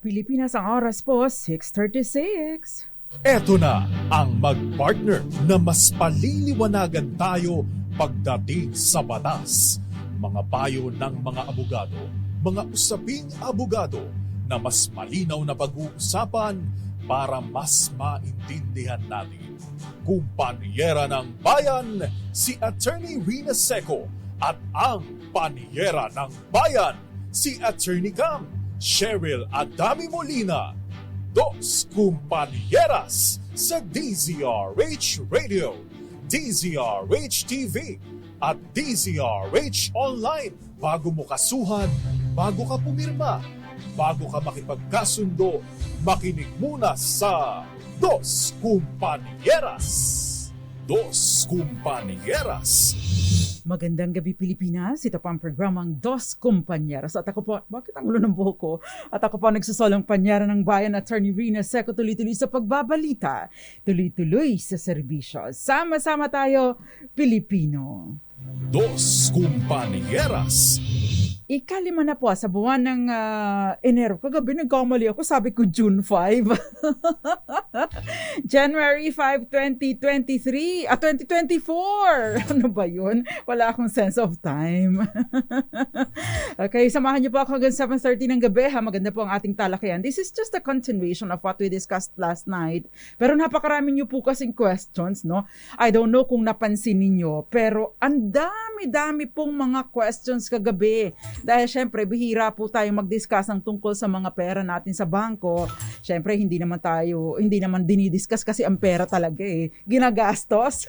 Pilipinas, ang oras po, 6:36. Eto na ang mag-partner na mas paliliwanagan tayo pagdating sa batas. Mga payo ng mga abogado, mga usaping abogado na mas malinaw na pag-uusapan para mas maintindihan natin. Kumpanyera ng Bayan, si Attorney Rina Seco at ang Panyera ng Bayan, si Attorney Cam Cheryl Adami Molina. Dos Kumpanieras sa DZRH Radio, DZRH TV at DZRH Online. Bago mo kasuhan, bago ka pumirma, bago ka makipagkasundo, makinig muna sa Dos Kumpanieras. Dos Kumpanieras. Magandang gabi Pilipinas, ito po ang programang Dos Kumpanieras. At ako po, bakit ang ulo ng buhok ko? At ako po nagsasalang Panyera ng Bayan, Attorney Rina Seco, tuloy-tuloy sa pagbabalita, tuloy-tuloy sa serbisyo. Sama-sama tayo, Pilipino. Dos Kumpanieras. Ikalima na po sa buwan ng Enero. Kagabi nagkamali ako, sabi ko June 5. January 5, 2023. 2024. Ano ba yun? Wala akong sense of time. Okay, samahan niyo po ako hanggang 7:30 ng gabi. Maganda po ang ating talakayan. This is just a continuation of what we discussed last night. Pero napakarami niyo po kasing questions, no? I don't know kung napansin niyo, pero ang dami-dami pong mga questions kagabi. Dahil syempre, bihira po tayong mag-discuss ang tungkol sa mga pera natin sa bangko. Syempre, hindi naman dinidiscuss kasi ang pera talaga ginagastos.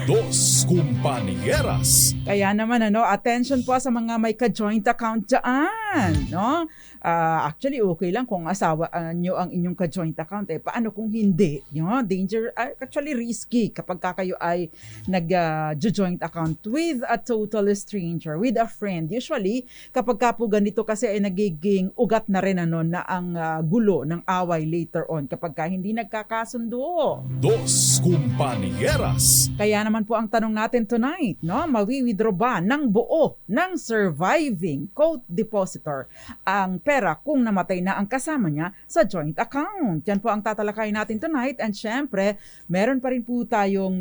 Dos Kumpanieras. Kaya naman, attention po sa mga may ka-joint account dyan, no? Actually, okay lang kung asawa nyo ang inyong ka-joint account. Paano kung hindi? Danger, actually risky kapag kayo ay nag-joint account with a total stranger, with a friend. Usually, kapag po ganito kasi ay nagiging ugat na rin na ang gulo ng away later on kapag hindi nagkakasundo. Dos Kumpanieras. Kaya naman po ang tanong natin tonight, no? Mawi-withdraw ba ng buo ng surviving co-depositor ang pera kung namatay na ang kasama niya sa joint account? Yan po ang tatalakayin natin tonight, and syempre, meron pa rin po tayong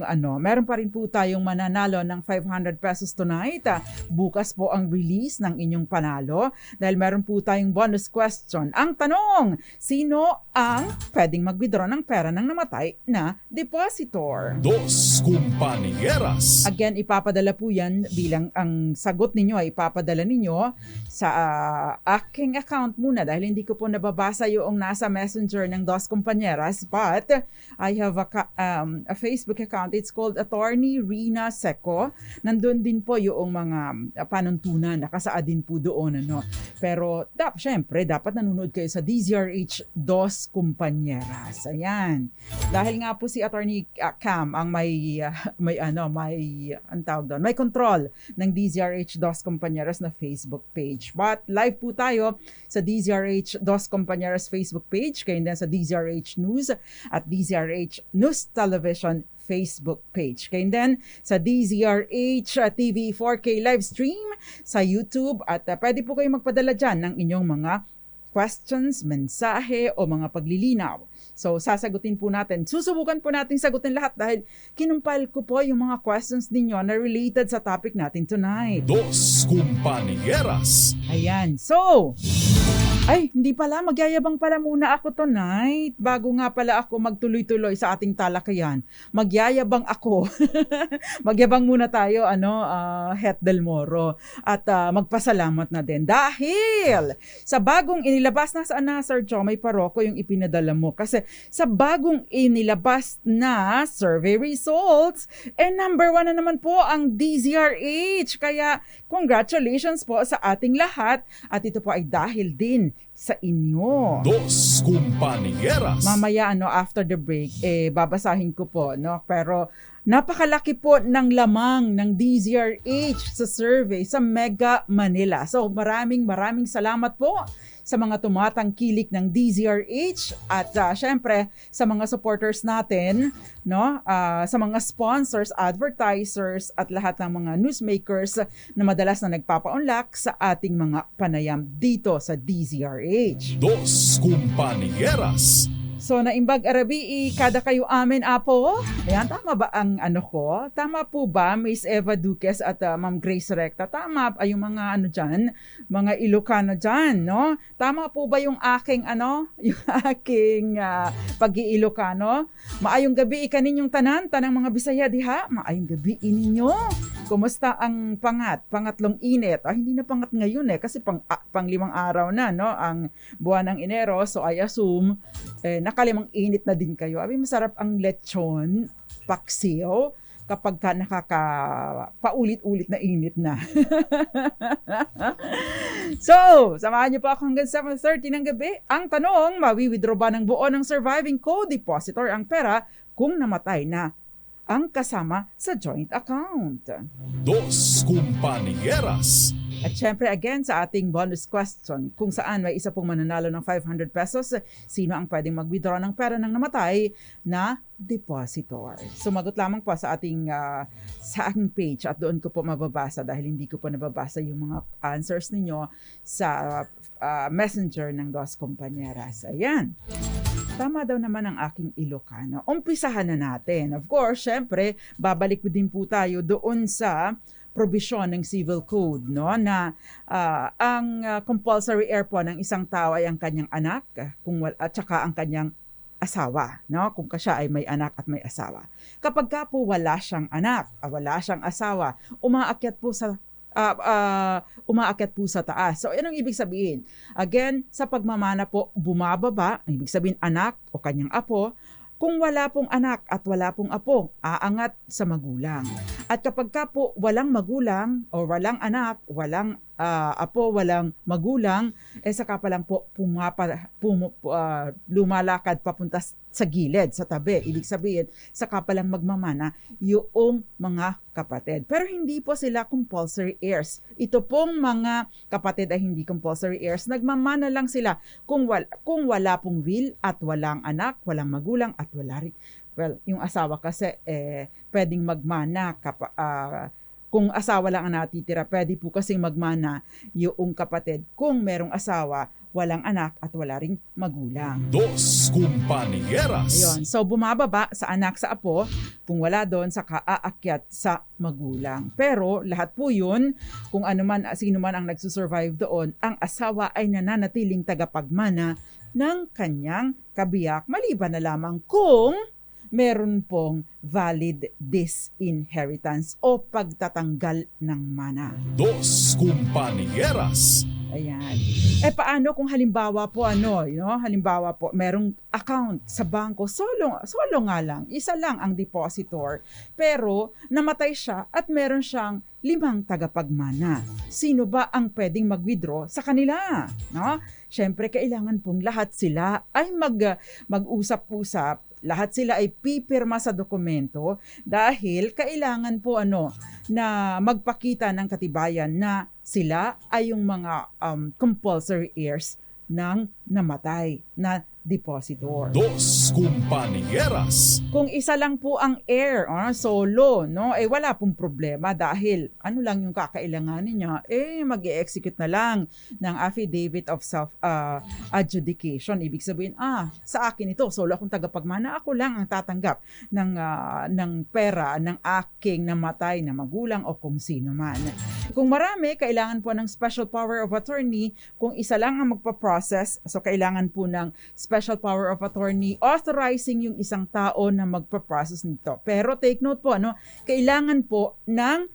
mananalo ng 500 pesos tonight. Bukas po ang release ng inyong panalo dahil meron po tayong bonus question. Ang tanong, sino ang pwedeng mag-withdraw ng pera ng namatay na depositor? Dos Kumpanieras. Again, ipapadala po yan bilang ang sagot ninyo ay ipapadala ninyo sa aking account muna dahil hindi ko po nababasa yung nasa messenger ng Dos Kumpanieras, but I have a Facebook account. It's called Attorney Rina Seco. Nandun din po yung mga panuntunan, nakasaad din po doon. Pero syempre, dapat nanonood kayo sa DZRH Dos Kumpanieras. Ayan. Dahil nga po si Attorney Cam ang may control ng DZRH Dos Kumpanieras na Facebook page. But live po tayo sa DZRH Dos Kumpanieras Facebook page, kayo din sa DZRH News at DZRH News Television Facebook page. Kayo din sa DZRH TV 4K live stream sa YouTube at pwede po kayong magpadala dyan ng inyong mga questions, mensahe o mga paglilinaw. So, sasagutin po natin. Susubukan po natin sagutin lahat dahil kinumpile ko po yung mga questions ninyo na related sa topic natin tonight. Dos Kumpanieras. Ayan. So, hindi pala. Magyayabang pala muna ako tonight. Bago nga pala ako magtuloy-tuloy sa ating talakayan. Magyayabang ako. Magyabang muna tayo, Het Del Moro. At magpasalamat na din. Dahil sa bagong inilabas na Sir Jo, may paroko yung ipinadala mo. Kasi sa bagong inilabas na survey results, number 1 na naman po ang DZRH. Kaya congratulations po sa ating lahat. At ito po ay dahil din sa inyo. Dos Kumpanieras. Mamaya after the break babasahin ko po, no? Pero Napakalaki po ng lamang ng DZRH sa survey sa Mega Manila. So maraming salamat po sa mga tumatangkilik ng DZRH at syempre sa mga supporters natin, no? Sa mga sponsors, advertisers at lahat ng mga newsmakers na madalas na nagpapaunlak sa ating mga panayam dito sa DZRH. Dos Compañeras. So, naimbag arabi, kada kayo amin, Apo. Ayan, tama ba ang ano ko? Tama po ba, Miss Eva Duques at Ma'am Grace Recta? Tama ay yung mga ano dyan, mga Ilocano dyan, no? Tama po ba yung aking yung aking pag-iilocano? Maayong gabi kaninyong tanang mga Bisaya diha. Maayong gabi ninyo. Kumusta ang pangatlong init? Hindi na pangat ngayon kasi pang 5 araw na, no? Ang buwan ng Enero, so I assume nakalimang init na din kayo. Masarap ang lechon, paksiw, kapag ka paulit-ulit na init na. So, samahan niyo po ako hanggang 7:30 ng gabi. Ang tanong, mawi-withdraw ba ng buo ng surviving co-depositor ang pera kung namatay na ang kasama sa joint account? Dos Compañeras. At syempre again sa ating bonus question, kung saan may isa pong mananalo ng 500 pesos, sino ang pwedeng mag-withdraw ng pera ng namatay na depositor? Sumagot lamang po sa ating page at doon ko po mababasa dahil hindi ko po nababasa yung mga answers ninyo sa messenger ng Dos Compañeras. Ayan. Tama daw naman ang aking Ilocano. Umpisahan na natin. Of course, syempre, babalik din po tayo doon sa provision ng Civil Code, no, na ang compulsory heir po ng isang tao ay ang kanyang anak at saka ang kanyang asawa, no, kung siya ay may anak at may asawa. Kapag ka po wala siyang anak, wala siyang asawa, umaakyat po sa taas. So, anong ibig sabihin? Again, sa pagmamana po, bumababa, ibig sabihin anak o kanyang apo. Kung wala pong anak at wala pong apo, aangat sa magulang. At kapag ka po walang magulang o walang anak, walang apo, walang magulang, saka pa lang po lumalakad papunta sa gilid, sa tabi. Ibig sabihin, saka pa lang magmamana yung mga kapatid. Pero hindi po sila compulsory heirs. Ito pong mga kapatid ay hindi compulsory heirs. Nagmamana lang sila kung wala pong will at walang anak, walang magulang at wala rin. Well, yung asawa kasi pwedeng magmana kung asawa lang ang natitira, pwede po kasing magmana yung kapatid kung merong asawa, walang anak at wala ring magulang. Dos Compañeras. Ayun. So bumababa sa anak sa apo, kung wala doon saka aakyat sa magulang. Pero lahat po yun, kung sino man ang nagsusurvive doon, ang asawa ay nananatiling tagapagmana ng kanyang kabiyak, maliban na lamang kung meron pong valid disinheritance o pagtatanggal ng mana. Dos Compañeras. Ayan. Paano kung halimbawa po halimbawa po merong account sa bangko, solo nga lang, isa lang ang depositor, pero namatay siya at meron siyang 5 tagapagmana. Sino ba ang pwedeng mag-withdraw sa kanila? No? Siyempre, kailangan pong lahat sila ay mag-usap-usap. Lahat sila ay pipirma sa dokumento dahil kailangan po na magpakita ng katibayan na sila ay yung mga compulsory heirs ng namatay na depositor. Dos Compañeras. Kung isa lang po ang heir, solo, no, wala pong problema dahil lang yung kakailanganin niya, mag-e-execute na lang ng affidavit of self-adjudication. Ibig sabihin, sa akin ito, solo akong tagapagmana, ako lang ang tatanggap ng pera ng aking namatay na magulang o kung sino man. Kung marami, kailangan po ng special power of attorney. Kung isa lang ang magpa-process, so kailangan po ng special power of attorney authorizing yung isang tao na magpa-process nito. Pero take note po, kailangan po ng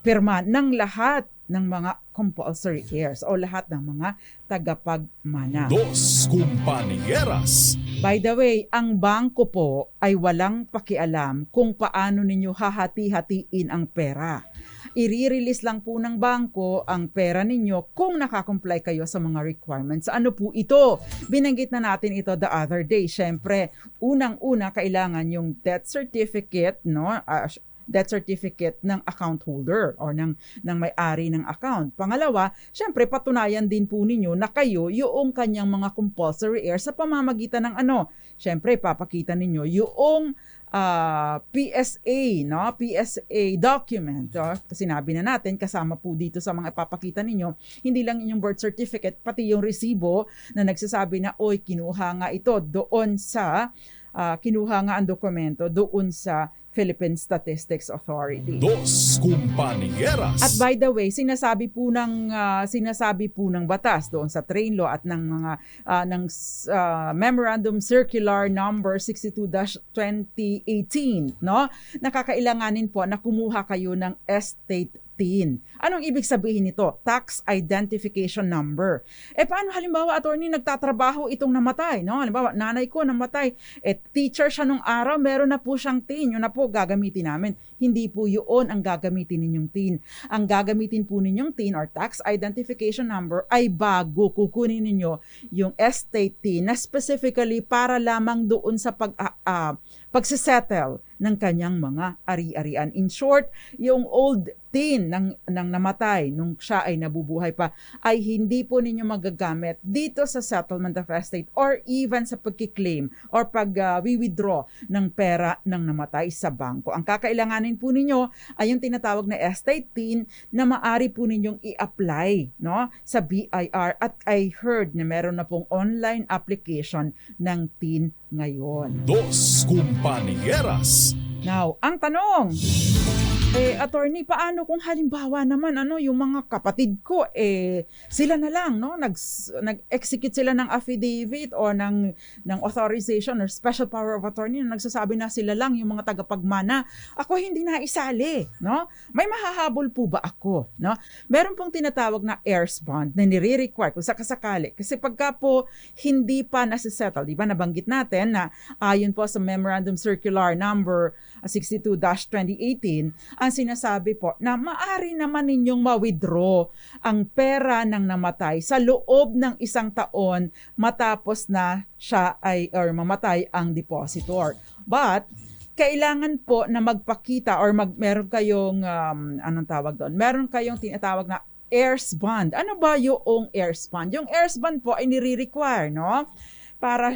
pirma ng lahat ng mga compulsory heirs o lahat ng mga tagapagmana. Dos Compañeras. By the way, ang bangko po ay walang pakialam kung paano ninyo hahati-hatiin ang pera. i-release lang po ng bangko ang pera ninyo kung nakakomply kayo sa mga requirements. Ano po ito? Binanggit na natin ito the other day. Syempre, unang-una kailangan yung death certificate, no? Death certificate ng account holder or ng may-ari ng account. Pangalawa, syempre patunayan din po ninyo na kayo yung kanyang mga compulsory heirs sa pamamagitan ng ano. Syempre papakita ninyo yung PSA, no? PSA document. Sinabi na natin kasama po dito sa mga ipapakita ninyo, hindi lang inyong birth certificate, pati yung resibo na nagsasabi na oy kinuha nga ito doon sa kinuha nga ang dokumento doon sa Philippine Statistics Authority. Dos Compañeras. At by the way, sinasabi po ng batas doon sa train law at ng mga Memorandum Circular number 62-2018, no? Nakakailanganin po na kumuha kayo ng estate tin. Anong ibig sabihin nito? Tax Identification Number. Paano halimbawa, attorney, nagtatrabaho itong namatay, no? Halimbawa, nanay ko namatay, teacher siya nung araw, meron na po siyang tin, yun na po gagamitin namin. Hindi po yun ang gagamitin ninyong tin. Ang gagamitin po ninyong tin or Tax Identification Number ay bago kukunin ninyo yung estate tin na specifically para lamang doon sa pagsisettle ng kanyang mga ari-arian. In short, yung old tin ng namatay nung siya ay nabubuhay pa ay hindi po ninyo magagamit dito sa settlement of estate or even sa pagkiklaim or pag-withdraw ng pera ng namatay sa bangko. Ang kakailanganin po ninyo ay yung tinatawag na estate tin na maari po ninyong i-apply, no, sa BIR, at I heard na meron na pong online application ng tin ngayon. Dos Compañeras. Now, ang tanong, attorney, paano kung halimbawa naman yung mga kapatid ko sila na lang, no, nag-execute sila ng affidavit o ng authorization or special power of attorney na nagsasabi na sila lang yung mga tagapagmana. Ako hindi na isali, no? May mahahabol po ba ako, no? Meron pong tinatawag na heirs bond na nire-require kung sakasakali. Kasi pagka po hindi pa nasisettle, di ba nabanggit natin na ayon po sa Memorandum Circular number 62-2018, ang sinasabi po na maari naman ninyong ma-withdraw ang pera ng namatay sa loob ng 1 taon matapos na siya or mamatay ang depositor. But kailangan po na magpakita or meron kayong anong tawag doon? Meron kayong tinatawag na heirs bond. Ano ba yung heirs bond? Yung heirs bond po ay nire-require, no? Para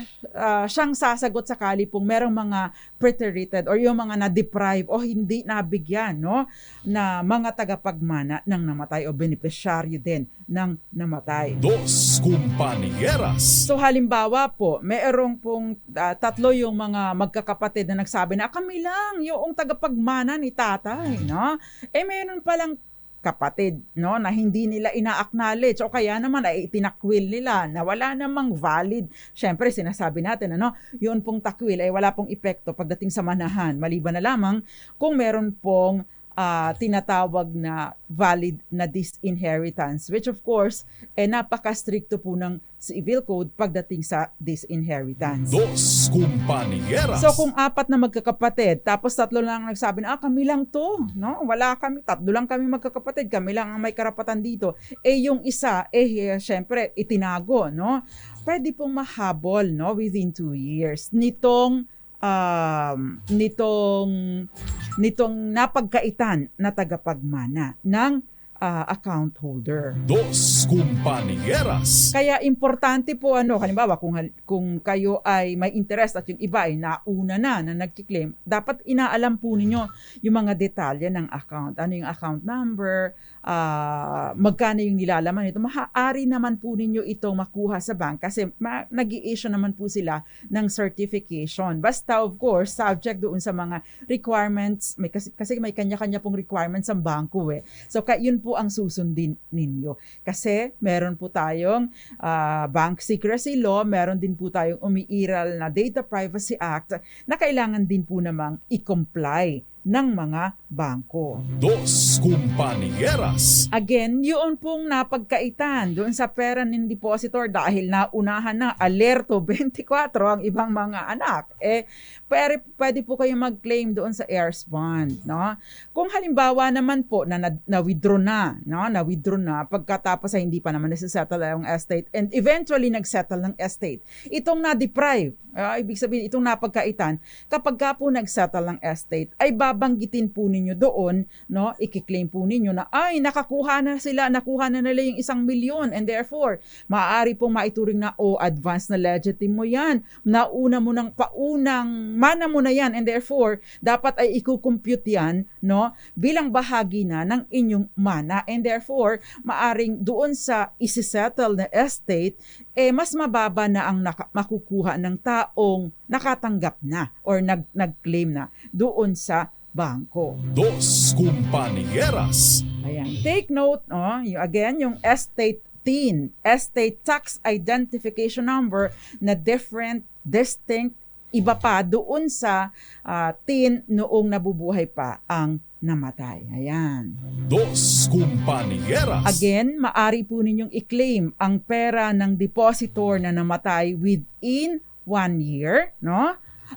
siyang sasagot sakali pong merong mga preteritated or yung mga na-deprive o hindi nabigyan, no, na mga tagapagmana ng namatay o beneficiaryo din ng namatay. Dos Compañeras. So halimbawa po, mayroong pong tatlo yung mga magkakapatid na nagsabi na kami lang yung tagapagmana ni tatay, no? Mayroon palang kapatid, no, na hindi nila ina-acknowledge o kaya naman ay itinakwil nila na wala namang valid. Syempre sinasabi natin yun pong takwil ay wala pong epekto pagdating sa manahan, maliban na lamang kung meron pong tinatawag na valid na disinheritance, which of course napaka-stricto po ng civil code pagdating sa disinheritance. Dos Compañeras. So kung 4 na magkakapatid, tapos 3 lang nagsabi na kami lang to, no? Wala kami, 3 lang kami magkakapatid, kami lang ang may karapatan dito. Yung isa, syempre itinago, no? Pwede pong mahabol, no, within 2 years nitong napagkaitan na tagapagmana ng account holder. Dos Compañeras. Kaya importante po halimbawa kung kayo ay may interest at yung iba ay nauna na nagki-claim, dapat inaalam po ninyo yung mga detalye ng account. Ano yung account number, magkano yung nilalaman nito. Maaari naman po ninyo itong makuha sa bank kasi nag-i-issue naman po sila ng certification. Basta of course, subject doon sa mga requirements, kasi may kanya-kanya pong requirements ang bangko So yun po ang susundin ninyo. Kasi meron po tayong bank secrecy law, meron din po tayong umiiral na Data Privacy Act na kailangan din po namang i-comply ng mga bangko. Dos Compañeras. Again, yun pong napagkaitan doon sa pera ng depositor dahil naunahan na alerto 24 ang ibang mga anak. Pwede po kayo mag-claim doon sa heirs bond, no? Kung halimbawa naman po na-withdraw na pagkatapos ay hindi pa naman nasisettle yung estate and eventually nagsettle ng estate. Itong na-deprive, ibig sabihin itong napagkaitan, kapag ka po nagsettle ng estate, ay babanggitin po ninyo doon, no? I-claim po ninyo na nakuha na nila yung 1 milyon and therefore, maaari pong maituring na advance na legitim mo yan. Paunang mana mo na yan and therefore, dapat ay i-compute yan, no? Bilang bahagi na ng inyong mana and therefore, maaring doon sa isi-settle na estate, mas mababa na ang makukuha ng taong nakatanggap na or nag-claim na doon sa bangko. Dos Compañeras. Ayan. Take note, yung estate TIN, Estate Tax Identification Number na different, distinct, iba pa doon sa TIN noong nabubuhay pa ang namatay. Ayan. Dos Compañeras. Again, maari po ninyong i-claim ang pera ng depositor na namatay within 1 year, no?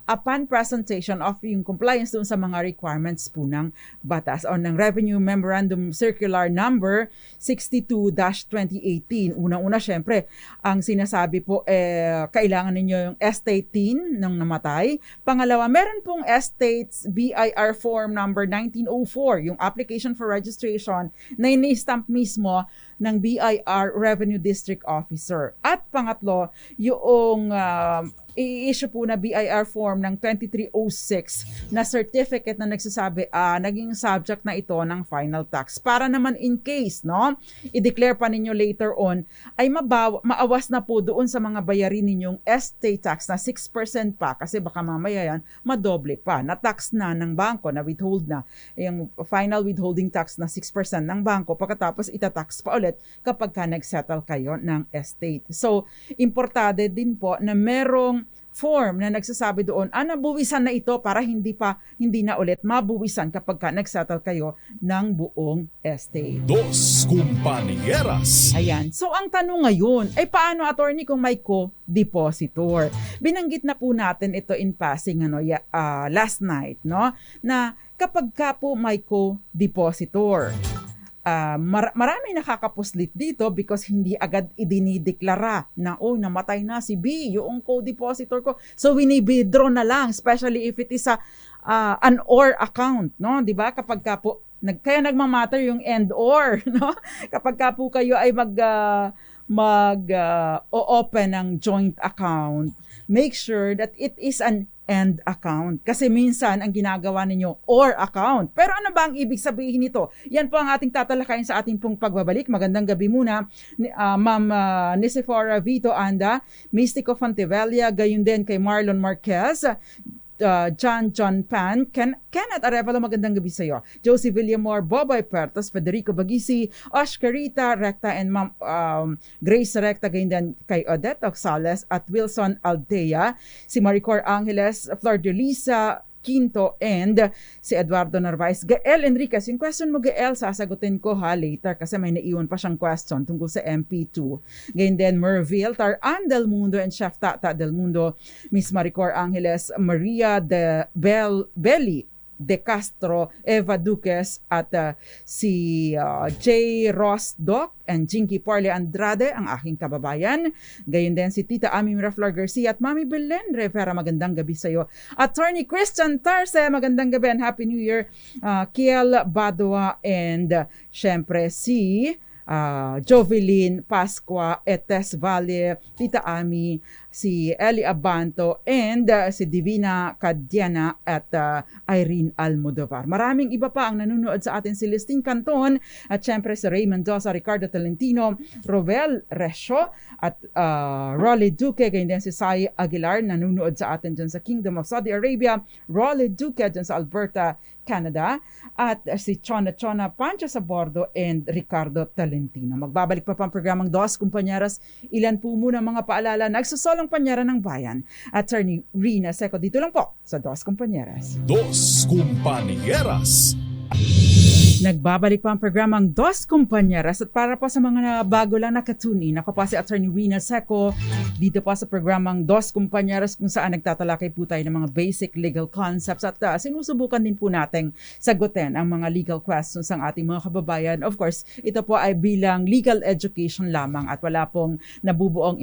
Upon presentation of yung compliance dun sa mga requirements po ng batas o ng Revenue Memorandum Circular Number 62-2018. Unang-una, syempre, ang sinasabi po, kailangan ninyo yung estate TIN ng namatay. Pangalawa, meron pong estates BIR Form Number 1904, yung Application for Registration na ini-stamp mismo ng BIR Revenue District Officer. At pangatlo, yung i-issue po na BIR form ng 2306 na certificate na nagsasabi naging subject na ito ng final tax. Para naman in case, no, i-declare pa ninyo later on, ay maawas na po doon sa mga bayarin ninyong estate tax na 6% pa kasi baka mamaya yan madoble pa. Na-tax na ng bangko, na withhold na. Yung final withholding tax na 6% ng bangko pagkatapos itatax pa ulit kapag ka nag-settle kayo ng estate. So, importante din po na merong form na nagsasabi doon, nabuwisan na ito para hindi na ulit mabuwisan kapag ka nagsettle kayo ng buong estate. Dos Compañeras. Ayan. So, ang tanong ngayon, ay paano, attorney, kung may co-depositor? Binanggit na po natin ito in passing last night, no? Na kapag ka po may co-depositor, marami nakakapuslit dito because hindi agad idinideklara na namatay na si B, yung co-depositor ko. So wini-withdraw na lang, especially if it is an OR account, no? 'Di ba? Kapag ka po kaya nagmamatter yung and or, no? Kapag ka po kayo ay open ng joint account, make sure that it is an and account. Kasi minsan, ang ginagawa ninyo, or account. Pero ano ba ang ibig sabihin nito? Yan po ang ating tatalakayin sa ating pong pagbabalik. Magandang gabi muna, Ma'am Nicefora Vito Anda, Mystico Fontevilla, gayon din kay Marlon Marquez, John Pan, Kenneth Arevalo, magandang gabi sa iyo. Josie Villamor, Boboy Puertos, Federico Bagisi, Oscarita Recta, and Ma'am Grace Recta, gayon din kay Odette Oxales at Wilson Aldea, si Maricor Angeles, Flor de Lisa Quinto, and si Eduardo Narvaez. Gael Enriquez, yung question mo, Gael, sasagutin ko later kasi may naiwan pa siyang question tungkol sa MP2. Ganyan din, Merville, Taran Del Mundo, and Chef Tata Del Mundo, Miss Maricor Angeles, Maria de Belli De Castro, Eva Duques, at si J. Ross Doc and Jinky Parley Andrade, ang aking kababayan. Gayon din si Tita Ami Miraflor Garcia at Mami Belen Rivera, magandang gabi sa iyo. Attorney Christian Tarse, magandang gabi and Happy New Year. Kiel Badua and syempre si Jovelyn Pasqua, Etes Valle, Tita Ami, si Eli Abanto, and si Divina Cadiana at Irene Almodovar. Maraming iba pa ang nanonood sa atin, si Listing Canton at syempre si Raymond Dosa, Ricardo Tolentino, Rovel Resho at Rolly Duque, ganyan din si Sai Aguilar, nanonood sa atin dyan sa Kingdom of Saudi Arabia, Rolly Duque dyan sa Alberta, Canada, at si Chona Pancho sa bordo and Ricardo Talentino. Magbabalik pa ang programang Dos Compañeras. Ilan po muna mga paalala, nagsusolong panyara ng bayan. Attorney Rina Seco dito lang po sa Dos Compañeras. Dos Compañeras. Nagbabalik pa ang programang Dos Compañeras at para po sa mga bago lang nakatunin, ako pa si Attorney Rina Seco dito po sa programang Dos Compañeras kung saan nagtatalakay po tayo ng mga basic legal concepts at sinusubukan din po nating sagutin ang mga legal questions ng ating mga kababayan. Of course, ito po ay bilang legal education lamang at wala pong nabubuong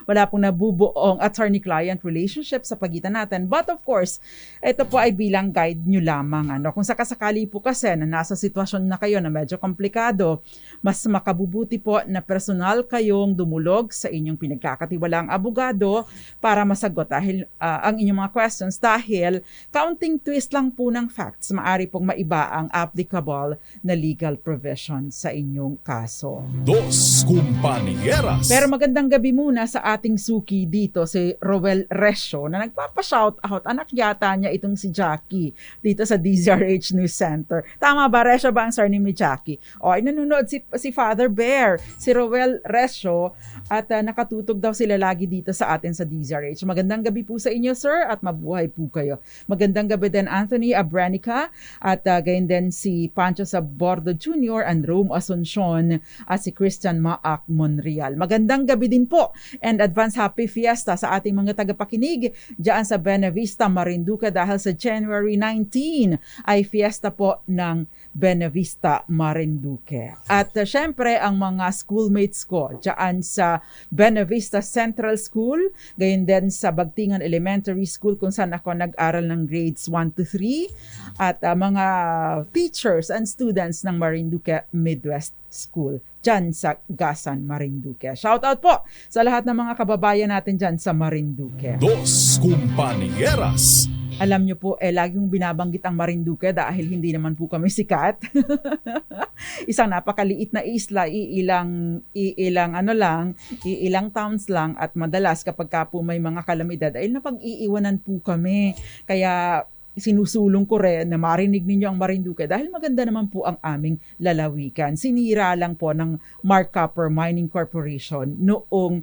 wala pong nabubuong attorney-client relationship sa pagitan natin. But of course, ito po ay bilang guide nyo lamang. Kung sakasakali po kasi na nasa sitwasyon na kayo na medyo komplikado, mas makabubuti po na personal kayong dumulog sa inyong pinagkakatiwalaang abogado para masagot ang inyong mga questions dahil counting twist lang po ng facts, maaari pong maiba ang applicable na legal provision sa inyong kaso. Dos Compañeras. Pero magandang gabi muna sa ating suki dito, si Roel Resio, na nagpapa-shoutout. Anak yata niya itong si Jackie dito sa DZRH News Center. Tama ba, Resio ba ang surname ni Jackie? O, ay nanonood si Father Bear, si Roel Resio, at nakatutog daw sila lagi dito sa atin sa DZRH. Magandang gabi po sa inyo, sir, at mabuhay po kayo. Magandang gabi din Anthony Abranica, at gayon din si Pancho sa Bordo Jr., and Rome Asuncion, at si Christian Maak Monreal. Magandang gabi din po, and advance happy fiesta sa ating mga tagapakinig dyan sa Benavista, Marinduque, dahil sa January 19 ay fiesta po ng Benavista, Marinduque. At syempre, ang mga schoolmates ko dyan sa Benavista Central School, gayon din sa Bagtingan Elementary School kung saan ako nag-aral ng grades 1 to 3, at mga teachers and students ng Marinduque Midwest School dyan sa Gasan, Marinduque. Shout out po sa lahat ng mga kababayan natin dyan sa Marinduque. Dos Compañeras. Alam nyo po, laging binabanggit ang Marinduque dahil hindi naman po kami sikat. Isang napakaliit na isla, iilang towns lang, at madalas kapag ka po may mga kalamidad ay napag-iiwanan po kami. Kaya sinusulong ko rin na marinig ninyo ang Marinduque dahil maganda naman po ang aming lalawigan. Sinira lang po ng Mark Copper Mining Corporation noong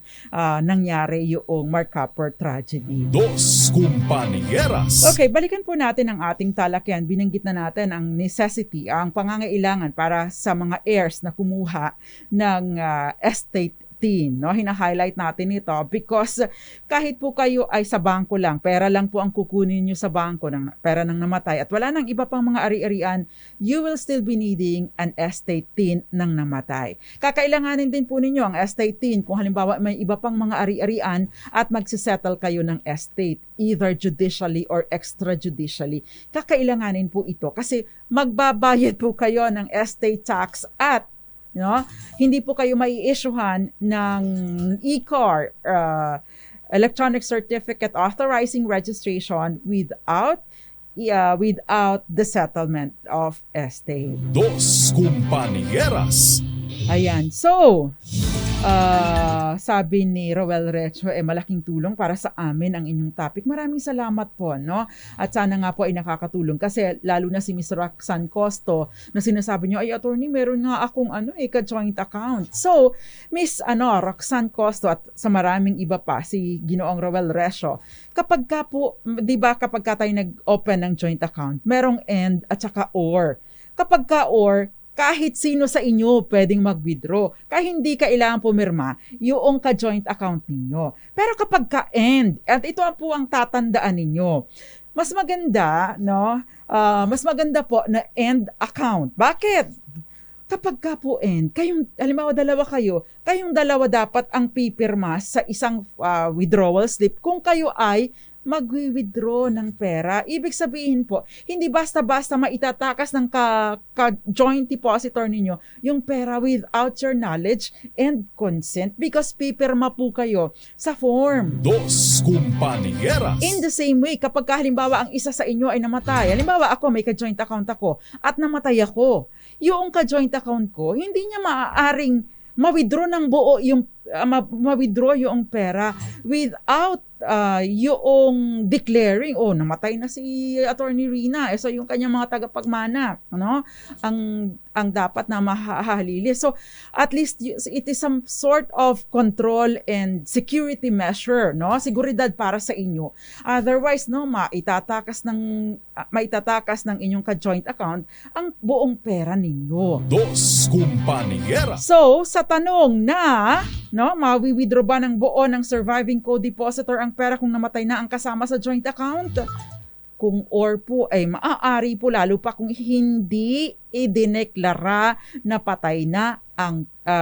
nangyari yung Mark Copper tragedy. Dos Compañeras. Okay, balikan po natin ang ating talakyan. Binanggit na natin ang necessity, ang pangangailangan para sa mga heirs na kumuha ng estate deed, no? Hina-highlight natin ito because kahit po kayo ay sa bangko lang, pera lang po ang kukunin nyo sa bangko, ng pera ng namatay, at wala nang iba pang mga ari-arian, you will still be needing an estate deed ng namatay. Kakailanganin din po ninyo ang estate deed kung halimbawa may iba pang mga ari-arian at magsisettle kayo ng estate, either judicially or extrajudicially. Kakailanganin po ito kasi magbabayad po kayo ng estate tax at hindi po kayo mai-issuehan ng e-car, electronic certificate authorizing registration without the settlement of estate. Dos Compañeras. Ayan. So, sabi ni Roel Resio, malaking tulong para sa amin ang inyong topic. Maraming salamat po, no? At sana nga po ay nakakatulong kasi lalo na si Ms. Roxanne Costo na sinasabi niyo, ay attorney, meron nga akong ka-joint account. So, Ms. Roxanne Costo at sa maraming iba pa, si Ginoong Roel Resio, kapag ka po, di ba kapag ka tayo nag-open ng joint account, merong and at saka or. Kapag ka or, kahit sino sa inyo pwedeng mag-withdraw. Kahit hindi kailangan pumirma yung ka-joint account ninyo. Pero kapag ka-end, at ito po ang tatandaan ninyo, mas maganda, no? Mas maganda po na end account. Bakit? Kapag ka po end, halimbawa dalawa kayo, kayong dalawa dapat ang pipirma sa isang withdrawal slip kung kayo ay mag-withdraw ng pera. Ibig sabihin po, hindi basta-basta maitatakas ng ka-joint depositor ninyo yung pera without your knowledge and consent because pipirma po kayo sa form. Dos Compañeras. In the same way, kapag halimbawa ang isa sa inyo ay namatay, halimbawa ako may ka-joint account ako at namatay ako, yung ka-joint account ko, hindi niya maaaring ma-withdraw ng buo yung ma-withdraw yung pera without yung declaring, namatay na si Attorney Rina, so yung kanyang mga tagapagmana, ano, ang dapat na mahahalili. So at least it is some sort of control and security measure, no? Seguridad para sa inyo. Otherwise, no, maitatakas ng inyong ka-joint account ang buong pera ninyo. Dos Compañeras. So, sa tanong na, no, mawi-withdraw ba ng buo ng surviving co-depositor ang pera kung namatay na ang kasama sa joint account? Kung or po ay maaari po, lalo pa kung hindi idineklara na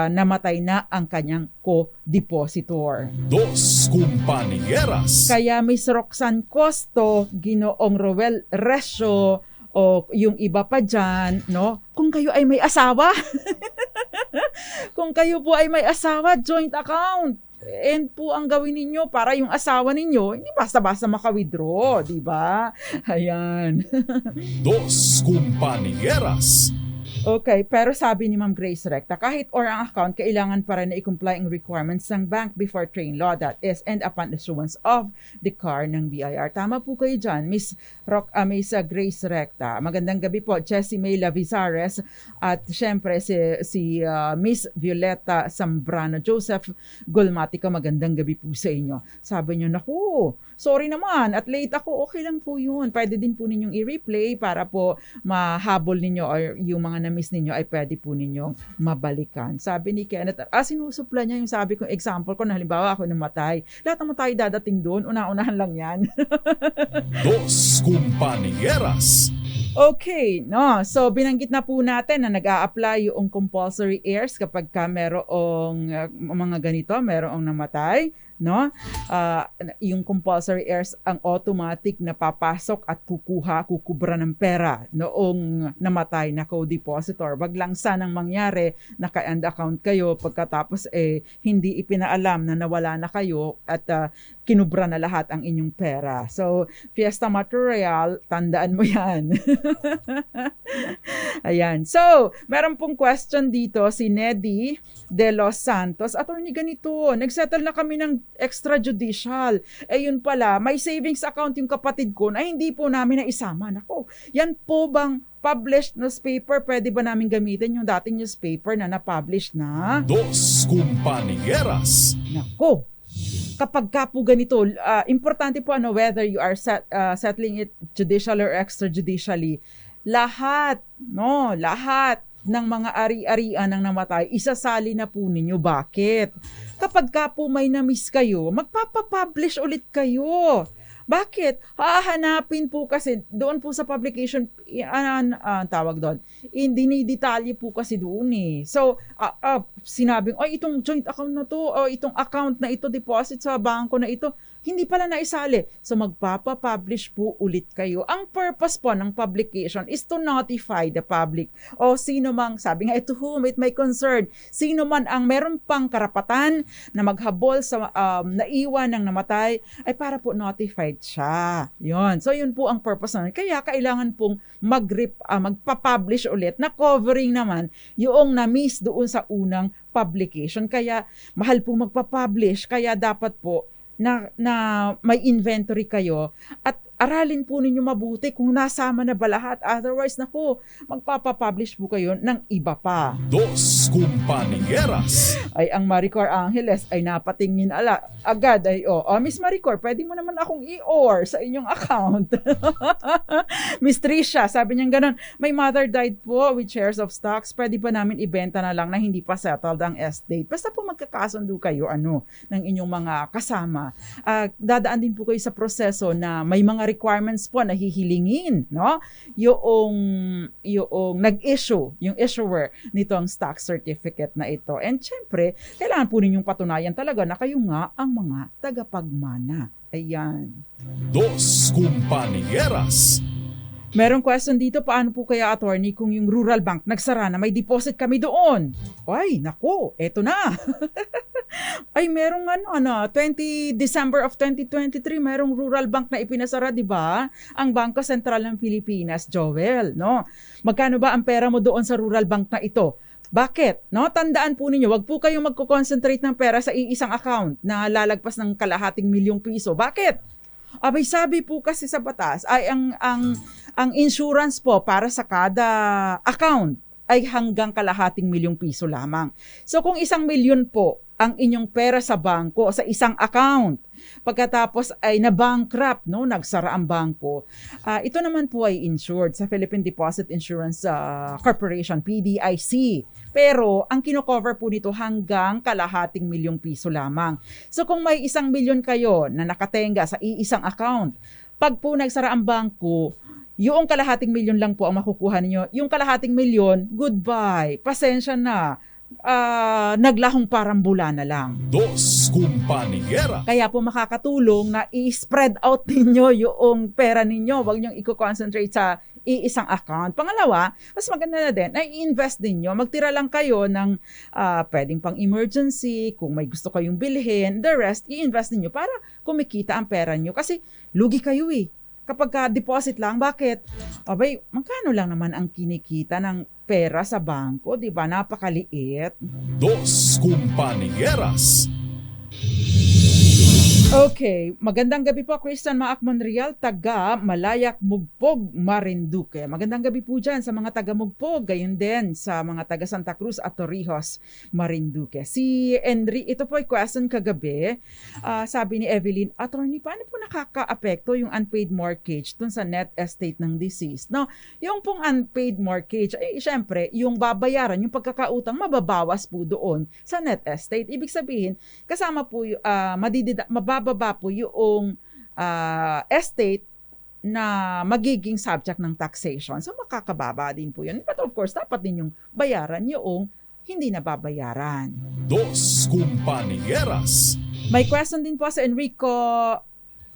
namatay na ang kanyang co-depositor. Dos Compañeras. Kaya Miss Roxanne Costo, Ginoong Roel Resyo, o yung iba pa dyan, no? Kung kayo ay may asawa, kung kayo po ay may asawa, joint account. And po ang gawin ninyo para yung asawa ninyo, hindi basta-basta maka-withdraw, di ba? Ayan. Dos Compañeras. Okay, pero sabi ni Ma'am Grace Recta, kahit or ang account, kailangan pa rin na i-comply ang requirements ng bank before train law, that is, and upon issuance of the car ng BIR. Tama po kayo dyan, Miss Grace Recta. Magandang gabi po, Jessie May Lavizares, at syempre si Miss Violeta Zambrano. Joseph Gulmatico, magandang gabi po sa inyo. Sabi nyo, naku, sorry naman, at late ako, okay lang po yun. Pwede din po ninyong i-replay para po mahabol ninyo or yung mga na-miss ninyo ay pwede po ninyong mabalikan. Sabi ni Kenneth, sinusupla niya yung sabi kong example ko na halimbawa ako namatay. Lahat naman tayo dadating doon, una-unahan lang yan. Dos Compañeras. Okay, no. So binanggit na po natin na nag-a-apply yung compulsory heirs kapag ka merong mga ganito, merong namatay, no? Yung compulsory heirs ang automatic na papasok at kukubra ng pera noong namatay na co-depositor. Wag lang sanang mangyari naka-end account kayo pagkatapos hindi ipinaalam na nawala na kayo at kinubra na lahat ang inyong pera. So, Fiesta Material, tandaan mo yan. Ayan. So, meron pong question dito si Neddy De Los Santos. Attorney, ganito, nagsettle na kami ng extrajudicial. Yun pala, may savings account yung kapatid ko na hindi po namin naisama. Nako, yan po bang published newspaper? Pwede ba namin gamitin yung dating newspaper na na-publish na? Dos Compañeras. Nako, kapag ka po ganito, importante po whether you are settling it judicial or extrajudicially, lahat ng mga ari-arian ng namatay, isasali na po ninyo. Bakit? Kapag ka po may na-miss kayo, magpapapublish ulit kayo. Bakit? Hahanapin po kasi doon po sa publication, tawag doon, dinidetalye po kasi doon So, sinabing, itong joint account na to, itong account na ito, deposit sa bangko na ito, hindi pala naisali. So, magpapapublish po ulit kayo. Ang purpose po ng publication is to notify the public. O sino mang, sabi nga, to whom it may concern, sino man ang meron pang karapatan na maghabol sa naiwan ng namatay, ay para po notified siya. Yun. So, yun po ang purpose naman. Kaya, kailangan pong magpapublish ulit na covering naman yung na-miss doon sa unang publication. Kaya, mahal po magpapublish. Kaya, dapat po na may inventory kayo at aralin po ninyo mabuti kung nasama na ba lahat. Otherwise, magpapapublish po kayo ng iba pa. Dos Compañeras. Ay, ang Maricor Angeles ay napatingin agad. Miss Maricor, pwede mo naman akong i-or sa inyong account. Miss Tricia, sabi niya ganun, my mother died po with shares of stocks. Pwede ba namin ibenta na lang na hindi pa settled ang estate? Basta po magkakasundo kayo ng inyong mga kasama. Dadaan din po kayo sa proseso na may mga requirements po na hihilingin, no? Yung nag-issue, yung issuer nitong stock certificate na ito. And syempre, kailangan po ninyong patunayan talaga na kayo nga ang mga tagapagmana. Ayan. Dos Compañeras. Merong question dito, paano po kaya, attorney, kung yung rural bank nagsara na may deposit kami doon? Ay, nako, eto na. Ay, merong December of 2023, merong rural bank na ipinasara, di ba? Ang Bangko Sentral ng Pilipinas, Joel, no? Magkano ba ang pera mo doon sa rural bank na ito? Bakit? No? Tandaan po ninyo, wag po kayong magko-concentrate ng pera sa iisang account na lalagpas ng kalahating milyong piso. Bakit? Abay, sabi po kasi sa batas ay ang insurance po para sa kada account ay hanggang kalahating milyong piso lamang. So kung 1,000,000 po ang inyong pera sa bangko sa isang account, pagkatapos ay na-bankrupt, no, nagsara ang bangko, ito naman po ay insured sa Philippine Deposit Insurance Corporation, PDIC. Pero ang kino-cover po nito hanggang kalahating milyong piso lamang. So kung may 1,000,000 kayo na nakatenga sa iisang account, pag po nagsara ang bangko, yung kalahating milyon lang po ang makukuha ninyo. Yung kalahating milyon, goodbye, pasensya na. Naglahong parambula na lang. Dos Compañeras. Kaya po makakatulong na i-spread out ninyo yung pera ninyo. Huwag niyong i-concentrate sa iisang account. Pangalawa, mas maganda na din, ay i-invest ninyo. Magtira lang kayo ng pwedeng pang emergency, kung may gusto kayong bilhin, the rest, i-invest ninyo para kumikita ang pera niyo. Kasi lugi kayo kapag ka-deposit lang, bakit? Abay, magkano lang naman ang kinikita ng pera sa bangko, di ba? Napakaliit. Dos Compañeras. Okay, magandang gabi po, Christian Maak Monreal, taga Malayak Mugpog, Marinduque. Magandang gabi po dyan sa mga taga Mugpog, gayon din sa mga taga Santa Cruz at Torrijos, Marinduque. Si Henry, ito po ay question kagabi. Sabi ni Evelyn, Attorney, paano po nakaka-apekto yung unpaid mortgage dun sa net estate ng deceased? No, yung pong unpaid mortgage, syempre, yung babayaran, yung pagkakautang, mababawas po doon sa net estate. Ibig sabihin, kasama po mabababa po yung estate na magiging subject ng taxation. So makakababa din po yun. But of course, dapat din yung bayaran yung hindi nababayaran. Dos Compañeras. May question din po sa Enrico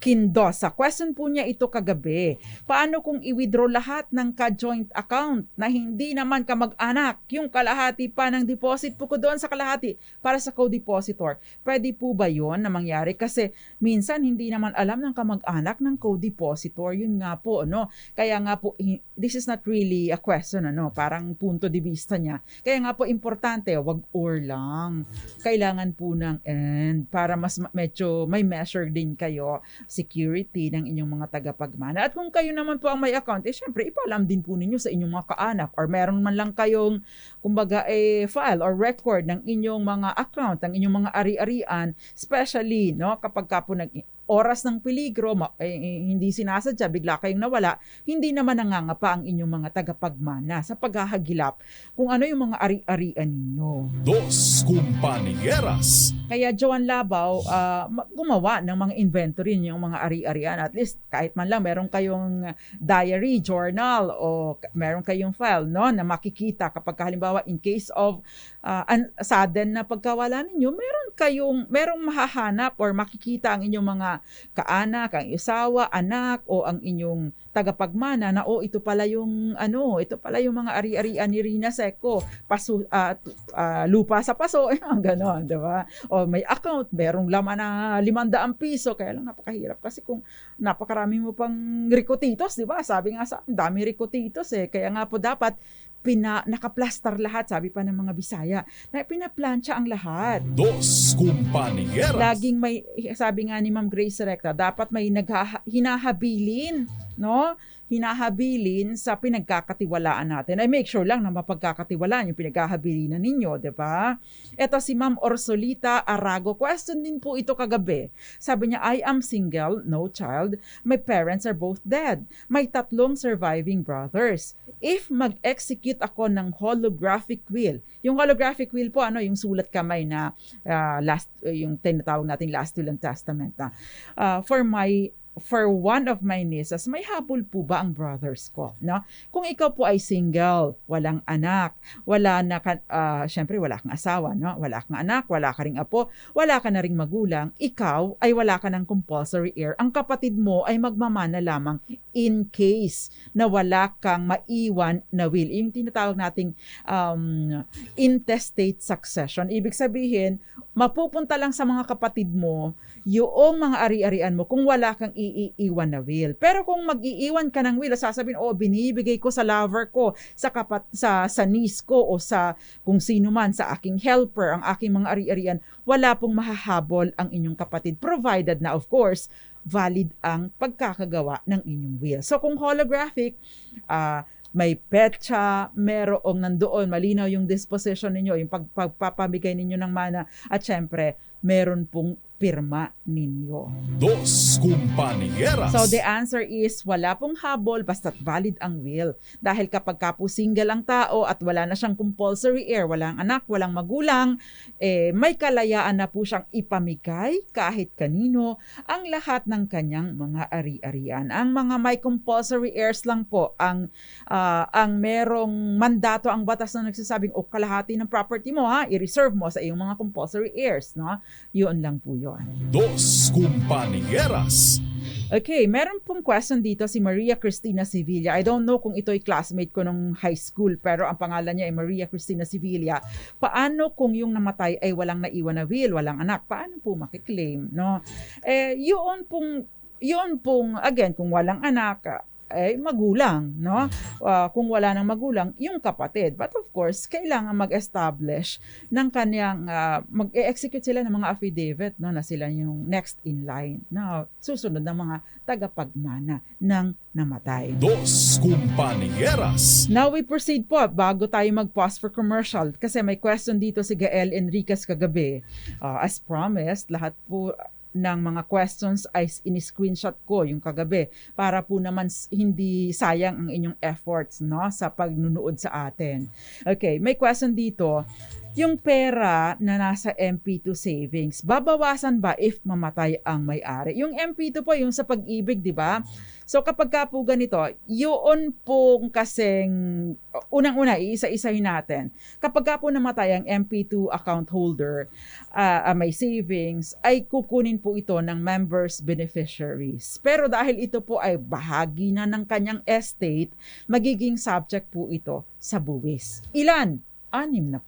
Quindosa. Question po niya ito kagabi. Paano kung i-withdraw lahat ng ka-joint account na hindi naman kamag-anak? Yung kalahati pa ng deposit po ko doon sa kalahati para sa co-depositor. Pwede po ba yun na mangyari? Kasi minsan hindi naman alam ng kamag-anak ng co-depositor. Yun nga po, no? Kaya nga po, this is not really a question, parang punto de vista niya. Kaya nga po, importante, wag or lang. Kailangan po ng end para mas medyo may measure din kayo security ng inyong mga tagapagmana. At kung kayo naman po ang may account, syempre, ipaalam din po ninyo sa inyong mga kaanak or meron man lang kayong, kumbaga, file or record ng inyong mga account, ng inyong mga ari-arian, especially, kapag ka po oras ng peligro, hindi sinasadya, bigla kayong nawala, hindi naman nangangapa ang inyong mga tagapagmana sa paghahagilap kung ano yung mga ari-arian ninyo. Dos Compañeras. Kaya Joan Labaw, gumawa ng mga inventory yung mga ari-arian. At least kahit man lang meron kayong diary, journal, o meron kayong file na makikita kapag halimbawa in case of sudden na pagkawala ninyo, merong mahahanap or makikita ang inyong mga kaanak, ang isawa, anak, o ang inyong tagapagmana na ito pala yung mga ari-arian ni Rina Seco, lupa sa paso, gano'n, di ba? O may account, merong laman na 500 piso, kaya lang napakahirap kasi kung napakarami mo pang rikotitos, di ba? Sabi nga sa dami rikotitos kaya nga po dapat nakaplastar lahat, sabi pa ng mga Bisaya, na pinaplansya ang lahat. Dos Compañeras. Laging may, sabi nga ni Ma'am Grace Recta, dapat may hinahabilin, hinahabilin sa pinagkakatiwalaan natin. Ay make sure lang na mapagkakatiwalaan yung pinaghahabilinan ninyo, di ba? Ito si Ma'am Orsolita Arago. Question din po ito kagabi. Sabi niya, I am single, no child. My parents are both dead. May 3 surviving brothers. If mag-execute ako ng holographic will, yung holographic will po, yung sulat kamay na yung tinatawag natin last will and testament for one of my nieces, may habol po ba ang brothers ko? No? Kung ikaw po ay single, walang anak, syempre wala kang asawa, wala kang anak, wala ka ring apo, wala ka na ring magulang, ikaw ay wala ka ng compulsory heir. Ang kapatid mo ay magmamana lamang in case na wala kang maiwan na will. Yung tinatawag nating intestate succession. Ibig sabihin, mapupunta lang sa mga kapatid mo yung mga ari-arian mo kung wala kang iiwan na will. Pero kung mag-iiwan ka ng will, sasabihin, binibigay ko sa lover ko, sa niece ko, o sa kung sino man, sa aking helper, ang aking mga ari-arian, wala pong mahahabol ang inyong kapatid, provided na, of course, valid ang pagkakagawa ng inyong will. So kung holographic, may petsa, merong nandoon, malinaw yung disposition ninyo, yung pagpapamigay ninyo ng mana, at syempre, meron pong pirma ninyo. Dos Compañeras. So the answer is wala pong habol basta't valid ang will. Dahil kapag po single ang tao at wala na siyang compulsory heir, walang anak, walang magulang, may kalayaan na po siyang ipamigay kahit kanino ang lahat ng kanyang mga ari-arian. Ang mga may compulsory heirs lang po ang merong mandato, ang batas na nagsasabing kalahati ng property mo i-reserve mo sa iyong mga compulsory heirs, no? Yun lang po yun. Dos Compañeras. Okay, meron pong question dito si Maria Cristina Sevilla. I don't know kung ito'y classmate ko nung high school, pero ang pangalan niya ay Maria Cristina Sevilla. Paano kung yung namatay ay walang naiwan na will, walang anak? Paano po makiklaim, no? Yun pong again, kung walang anak, magulang, no? Kung wala nang magulang, yung kapatid. But of course, kailangan mag-establish ng kanyang, mag-execute sila ng mga affidavit, no? Na sila yung next in line, na susunod ng mga tagapagmana ng namatay. Dos Compañeras. Now we proceed po, bago tayo mag-pause for commercial, kasi may question dito si Gael Enriquez kagabi. As promised, lahat po ng mga questions ay in-screenshot ko yung kagabi para po naman hindi sayang ang inyong efforts, no, sa pagnunood sa atin. Okay, may question dito. Yung pera na nasa MP2 savings, babawasan ba if mamatay ang may-ari? Yung MP2 po, yung sa pag-ibig, di ba? So kapag ka po ganito, yun pong kasing, unang-una, iisa-isahin natin. Kapag ka po namatay ang MP2 account holder, may savings, ay kukunin po ito ng members beneficiaries. Pero dahil ito po ay bahagi na ng kanyang estate, magiging subject po ito sa buwis. Ilan? 6%.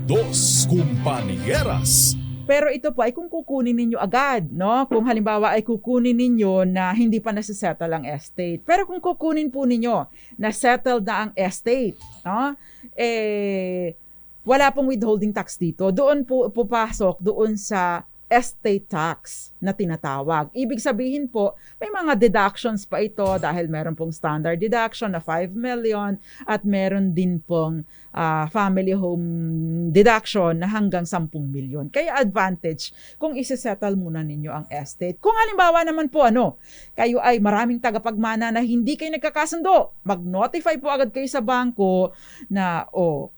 Dos Compañeras. Pero ito po ay kung kukunin ninyo agad, no? Kung halimbawa ay kukunin ninyo na hindi pa nasisettle ang estate. Pero kung kukunin po ninyo na settled na ang estate, no? Wala pong withholding tax dito. Doon po pupasok doon sa estate tax na tinatawag. Ibig sabihin po, may mga deductions pa ito dahil meron pong standard deduction na 5 million at meron din pong family home deduction na hanggang 10 million. Kaya advantage kung isi-settle muna ninyo ang estate. Kung halimbawa naman po kayo ay maraming tagapagmana na hindi kayo nagkakasundo, mag-notify po agad kayo sa bangko na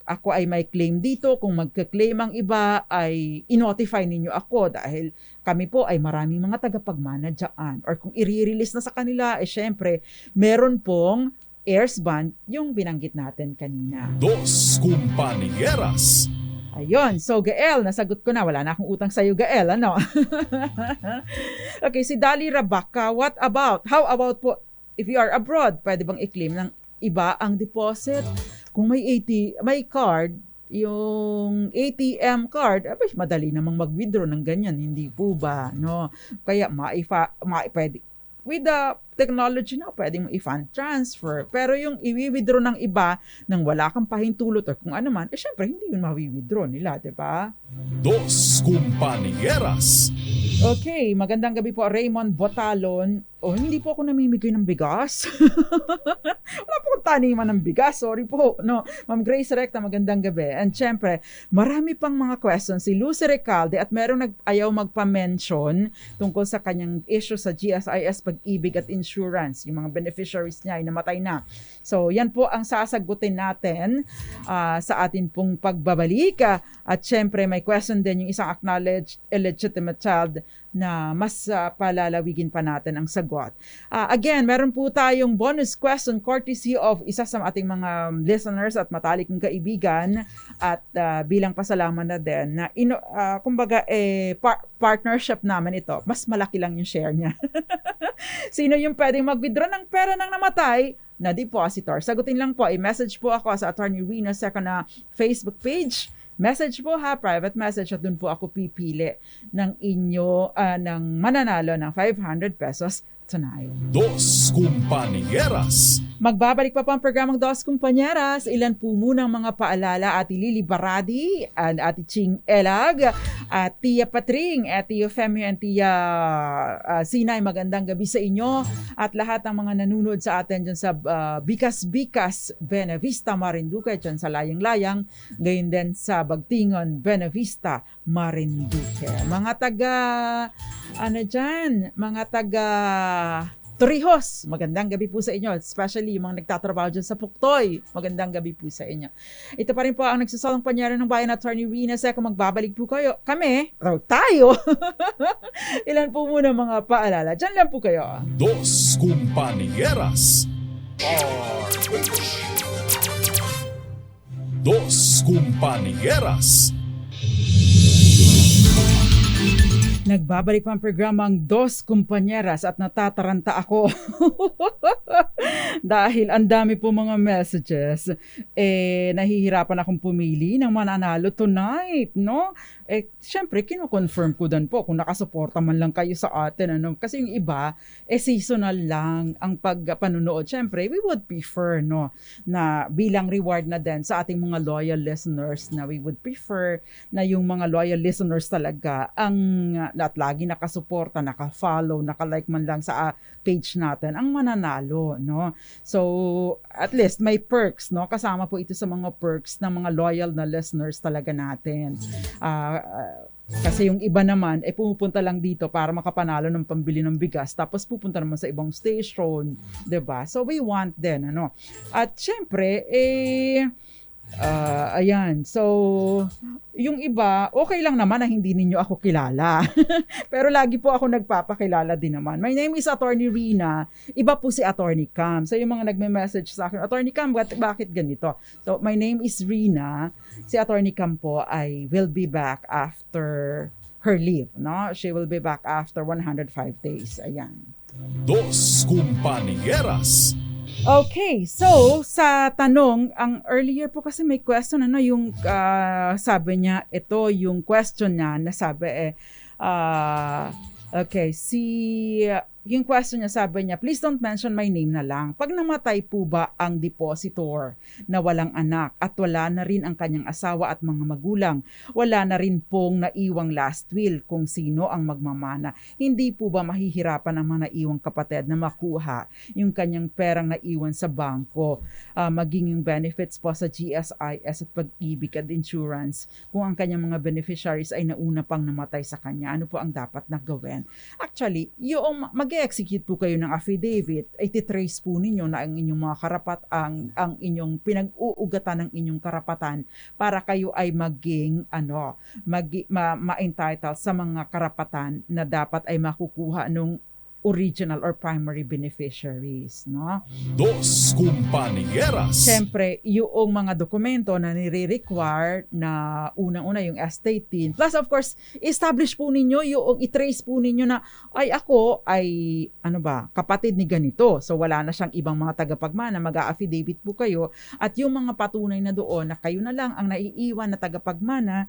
ako ay may claim dito. Kung magka-claim ang iba ay i-notify ninyo ako dahil kami po ay maraming mga tagapagmana dyan. Or kung i-release na sa kanila, syempre, meron pong heirs bond yung binanggit natin kanina. Dos Compañeras. Ayun. So, Gael, nasagot ko na. Wala na akong utang sa'yo, Gael. Okay, si Dali Rabaca, how about po, if you are abroad, pwede bang i-claim ng iba ang deposit? Kung may card, yung ATM card, madali namang mag-withdraw ng ganyan, hindi po ba, no? Kaya pwede, with the technology na, pwede mo i-fund transfer. Pero yung i-withdraw ng iba nang wala kang pahintulot o kung ano man, syempre hindi yun ma-withdraw nila, di ba? Dos Compañeras. Okay, magandang gabi po, Raymond Botalon. Hindi po ako namimigay ng bigas. Wala po akong taniman ng bigas. Sorry po. No, Ma'am Grace Recta, magandang gabi. And syempre, marami pang mga questions. Si Lucy Recalde at merong ayaw magpa-mention tungkol sa kanyang issue sa GSIS Pag-ibig at Insurance. Yung mga beneficiaries niya ay namatay na. So, yan po ang sasagutin natin sa atin pong pagbabalik. At syempre, may question din yung isang acknowledged illegitimate child na mas palalawigin pa natin ang sagot. Again, meron po tayong bonus question courtesy of isa sa ating mga listeners at matalik kong kaibigan at bilang pasalamat na din na kumbaga partnership namin ito. Mas malaki lang yung share niya. Sino yung pwedeng mag-withdraw ng pera ng namatay na depositor? Sagutin lang po, i-message po ako sa Attorney Rina Seca na Facebook page. message po ha, private message, at dun po ako pipili ng inyo, ng mananalo ng 500 pesos tonight. Dos Compañeras. Magbabalik pa po ang programang Dos Compañeras. Ilan po muna ang mga paalala, Ate Lily Baradi, at Ate Ching Elag, at Tia Patring, at Tia Femi, and Tia Sinay. Magandang gabi sa inyo at lahat ng mga nanonood sa atin dyan sa Bikas-Bikas, Benavista, Marinduque, dyan sa Layang-Layang, gayon din sa Bagtingon, Benavista, Marinduque. Mga taga mga taga Torrijos, magandang gabi po sa inyo, especially yung mga nagtatrabaho dyan sa Puktoy, magandang gabi po sa inyo. Ito pa rin po ang nagsasalang panyero ng bayan, Attorney Rina Seco. Magbabalik po tayo. Ilan po muna mga paalala, dyan lang po kayo. Dos Compañeras. Dos Compañeras. Nagbabalik pa ang programang Dos Compañeras at natataranta ako dahil ang dami po mga messages. Nahihirapan akong pumili ng mananalo tonight, no? Syempre, kino-confirm ko din po kung nakasuporta man lang kayo sa atin, ano? Kasi yung iba, seasonal lang ang pagpanunood. Syempre, we would prefer, no, na bilang reward na din sa ating mga loyal listeners, na we would prefer na yung mga loyal listeners talaga ang at lagi nakasuporta, naka-follow, naka-like man lang sa page natin, ang mananalo, no? So, at least may perks, no? Kasama po ito sa mga perks ng mga loyal na listeners talaga natin. Kasi yung iba naman, pumupunta lang dito para makapanalo ng pambili ng bigas, tapos pupunta naman sa ibang station, 'di ba? So, we want din, ano? At syempre, ayan. So, yung iba, okay lang naman na hindi ninyo ako kilala. Pero lagi po ako nagpapakilala din naman. My name is Attorney Rina. Iba po si Attorney Cam. So, yung mga nagme-message sa akin, Attorney Cam, bakit ganito? So, my name is Rina. Si Attorney Cam po ay will be back after her leave, no? She will be back after 105 days. Ayan. Dos Compañeras. Okay, so sa tanong, ang earlier po kasi may question, ano, yung sabi niya, ito yung question niya na sabi okay, yung question niya, sabi niya, please don't mention my name na lang. Pag namatay po ba ang depositor na walang anak at wala na rin ang kanyang asawa at mga magulang, wala na rin pong naiwang last will kung sino ang magmamana, hindi po ba mahihirapan ang mga naiwang kapatid na makuha yung kanyang perang naiwan sa bangko, maging yung benefits po sa GSIS at Pag-ibig at insurance kung ang kanyang mga beneficiaries ay nauna pang namatay sa kanya? Ano po ang dapat na gawin? Actually, yung mag-execute po kayo ng affidavit, ititrace po ninyo na ang inyong mga ang inyong pinag-uugatan ng inyong karapatan para kayo ay maging ma-entitle sa mga karapatan na dapat ay makukuha nung original or primary beneficiaries, no? Dos Compañeras. Siyempre, yung mga dokumento na nire-require na unang-una yung estate deed. Plus, of course, establish po ninyo, yung i-trace po ninyo na, ako ay, kapatid ni ganito. So, wala na siyang ibang mga tagapagmana, mag-a-affidavit po kayo. At yung mga patunay na doon na kayo na lang ang naiiwan na tagapagmana,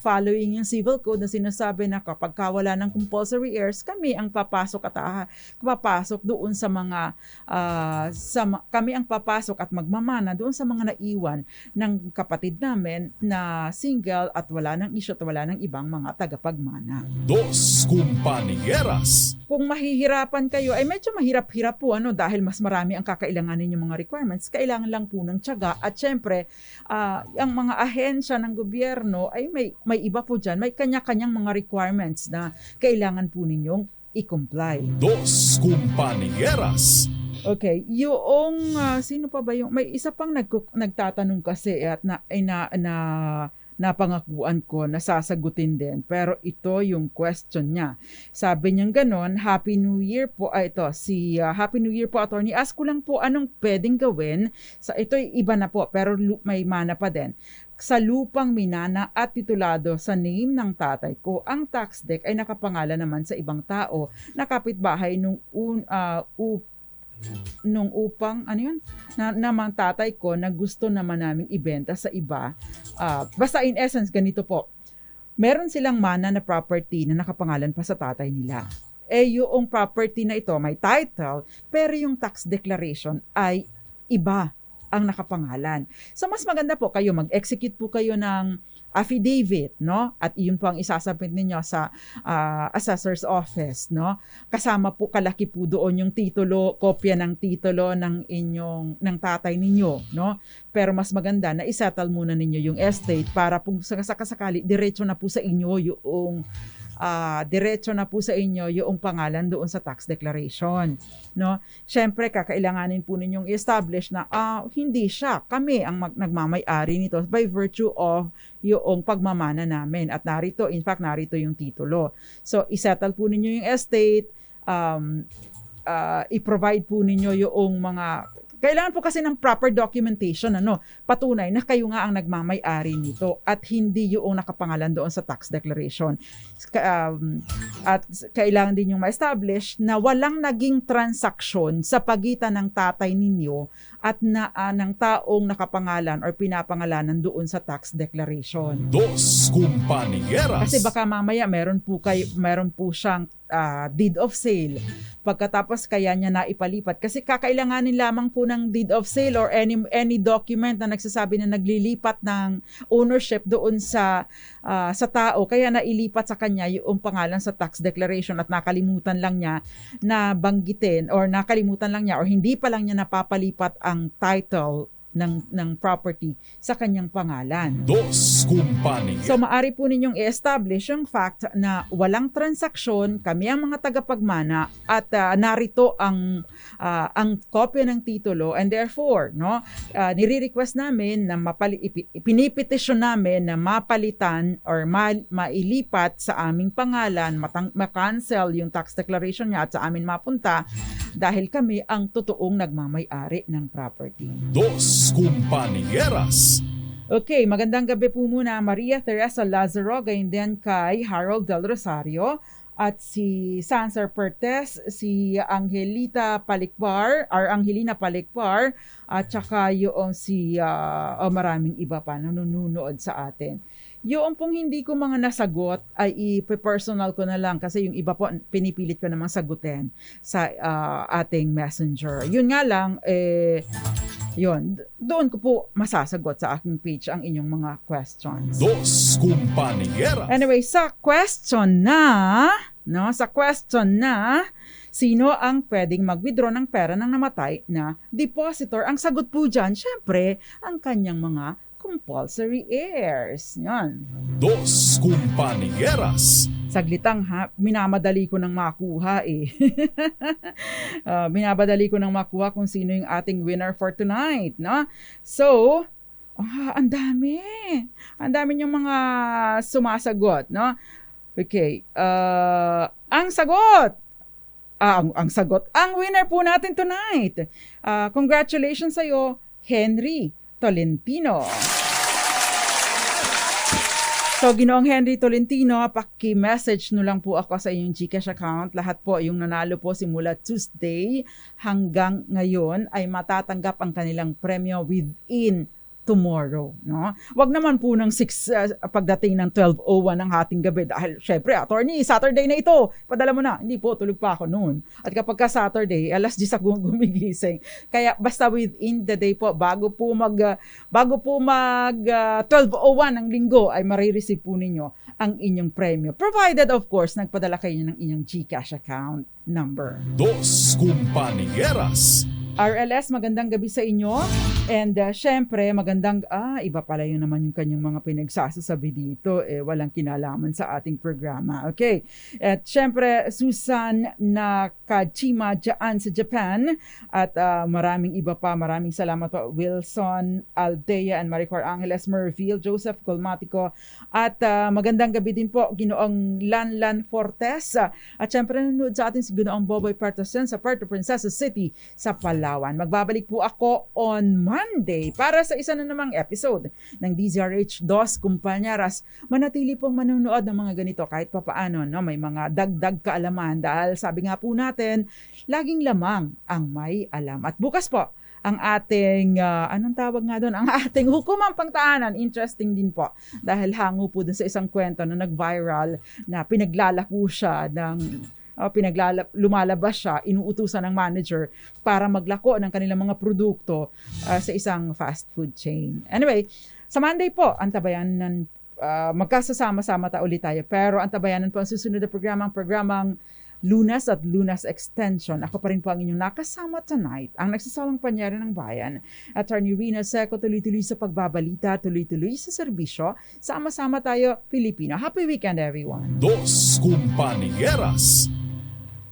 following yung civil code na sinasabi na kapag wala ng compulsory heirs, kami ang papasok at papasok doon sa mga kami ang papasok at magmamana doon sa mga naiwan ng kapatid namin na single at wala ng issue at wala ng ibang mga tagapagmana. Dos Compañeras. Kung mahihirapan kayo, ay medyo mahirap-hirap po, dahil mas marami ang kakailanganin yung mga requirements. Kailangan lang po ng tiyaga at syempre ang mga ahensya ng gobyerno ay may iba po dyan, may kanya-kanyang mga requirements na kailangan po ninyong i-comply. Dos Compañeras. Okay, yung sino pa ba yung may isa pang nagtatanong kasi at napangakuan ko na sasagutin din, pero ito yung question niya. Sabi niya ganon, Happy New Year po. Happy New Year po, Attorney. Ask ko lang po anong pwedeng gawin ito iba na po pero may mana pa din. Sa lupang minana at titulado sa name ng tatay ko, ang tax deck ay nakapangalan naman sa ibang tao na kapitbahay nung nung upang namang tatay ko na gusto naman naming ibenta sa iba. Basta in essence ganito po. Meron silang mana na property na nakapangalan pa sa tatay nila. Yung property na ito may title, pero yung tax declaration ay iba ang nakapangalan. So mas maganda po kayo mag-execute po kayo ng affidavit, no? At iyon po ang isasubmit ninyo sa assessor's office, no? Kasama po kalaki po doon yung titulo, kopya ng titulo ng tatay ninyo, no? Pero mas maganda na isettle muna ninyo yung estate para kung sakasakali diretso na po sa inyo yung pangalan doon sa tax declaration, no? Syempre kakailanganin po ninyong i-establish na hindi kami ang nagmamay-ari nito by virtue of yung pagmamana namin at narito yung titulo. So isettle po ninyo yung estate, i-provide po ninyo yung mga kailangan po kasi ng proper documentation, patunay na kayo nga ang nagmamay-ari nito at hindi yung nakapangalan doon sa tax declaration. At kailangan din yung ma-establish na walang naging transaksyon sa pagitan ng tatay ninyo at ng taong nakapangalan or pinapangalanan doon sa tax declaration. Dos Compañeras. Kasi baka mamaya meron po siyang deed of sale. Pagkatapos kaya niya naipalipat. Kasi kakailanganin lamang po ng deed of sale or any document na nagsasabi na naglilipat ng ownership doon sa tao. Kaya nailipat sa kanya yung pangalan sa tax declaration at nakalimutan lang niya na banggitin or hindi pa lang niya napapalipat ang title ng property sa kanyang pangalan. Dos Compañeras. So maari po ninyong i-establish yung fact na walang transaksyon, kami ang mga tagapagmana at narito ang kopya ng titulo and therefore nire-request namin na pinipetisyon namin na mapalitan or mailipat sa aming pangalan, ma-cancel yung tax declaration niya at sa amin mapunta dahil kami ang totoong nagmamay-ari ng property. Dos Compañeras. Okay, magandang gabi po muna Maria Teresa Lazaro, gayon din kay Harold Del Rosario at si Sansar Pertes, si Angelina Palikpar at saka yung maraming iba pa na nanonood sa atin. Yung pong hindi ko mga nasagot ay i-personal ko na lang kasi yung iba po pinipilit ko namang sagutin sa ating messenger. Yun nga lang, doon ko po masasagot sa aking page ang inyong mga questions. Dos Compañeras. Anyway, sa question na, sino ang pwedeng mag-withdraw ng pera ng namatay na depositor? Ang sagot po dyan, syempre, ang kanyang mga compulsory heirs. Yan. Dos Compañeras. Saglitang minamadali ko nang makuha Binabadali ko nang makuha kung sino yung ating winner for tonight, no? So, ang dami. Ang dami yung mga sumasagot, no? Okay. Ang sagot. Ang winner po natin tonight. Congratulations sa'yo, Henry Tolentino. So, Ginoong Henry Tolentino, paki-message no lang po ako sa inyong GCash account. Lahat po yung nanalo po simula Tuesday hanggang ngayon ay matatanggap ang kanilang premyo within tomorrow, no? Wag naman po ng 6 pagdating ng 12:01 ng hating gabi dahil syempre, attorney, Saturday na ito. Padala mo na. Hindi po, tulog pa ako noon. At kapag ka Saturday, alas 10 ako gumigising. Kaya basta within the day po, bago po mag 12:01 ng linggo ay marireceive po ninyo ang inyong premyo. Provided of course, nagpadala kayo ng inyong GCash account number. Dos Compañeras. RLS, magandang gabi sa inyo. And syempre, iba pala yun naman yung kanyang mga pinagsasabi dito. Walang kinalaman sa ating programa. Okay. At syempre, Susan Nakajima dyan sa Japan. At maraming iba pa. Maraming salamat po. Wilson Aldea and Maricor Angeles Merville, Joseph Colmatico. At magandang gabi din po, Ginoong Lanlan Fortes. At syempre, nanonood sa atin si Ginoong Boboy Partosen sa Puerto Princesa City sa Palawan. Palawan. Magbabalik po ako on Monday para sa isa na namang episode ng DZRH Dos Compañeras. Manatili pong manonood ng mga ganito kahit papaano, no? May mga dagdag kaalaman dahil sabi nga po natin, laging lamang ang may alam. At bukas po, ang ating, anong tawag nga doon? Ang ating hukumang pangtahanan. Interesting din po. Dahil hango po dun sa isang kwento na nag-viral na pinaglalako siya lumalabas siya, inuutusan ng manager para maglako ng kanilang mga produkto sa isang fast food chain. Anyway, sa Monday po, antabayanan, magkasasama-sama ulit tayo. Pero antabayanan po ang susunod na programang Lunas at Lunas Extension. Ako pa rin po ang inyong nakasama tonight, ang nagsasawang panyera ng bayan. Attorney Rina Seco, tuloy-tuloy sa pagbabalita, tuloy-tuloy sa serbisyo. Sama-sama tayo, Pilipino. Happy weekend, everyone. Dos Compañeras.